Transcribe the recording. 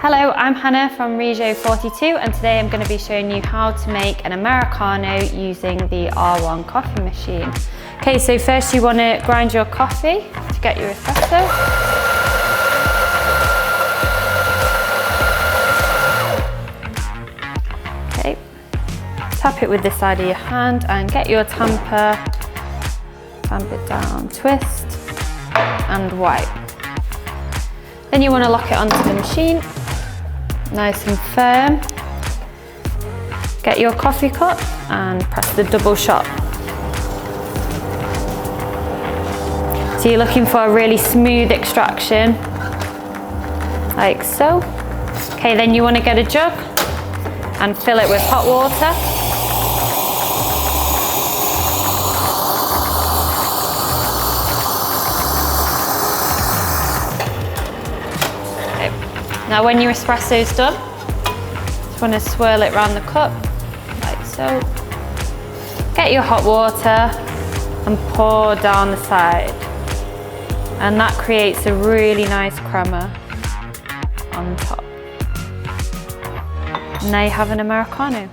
Hello, I'm Hannah from rijo42 and today I'm going to be showing you how to make an Americano using the R1 coffee machine. Okay, so first you want to grind your coffee to get your espresso. Okay, tap it with the side of your hand and get your tamper, tamp it down, twist and wipe. Then you want to lock it onto the machine. Nice and firm. Get your coffee cup and press the double shot. So you're looking for a really smooth extraction, like so. Okay, then you want to get a jug and fill it with hot water. Now when your espresso's done, just want to swirl it around the cup, like so. Get your hot water and pour down the side. And that creates a really nice crema on top. And now you have an Americano.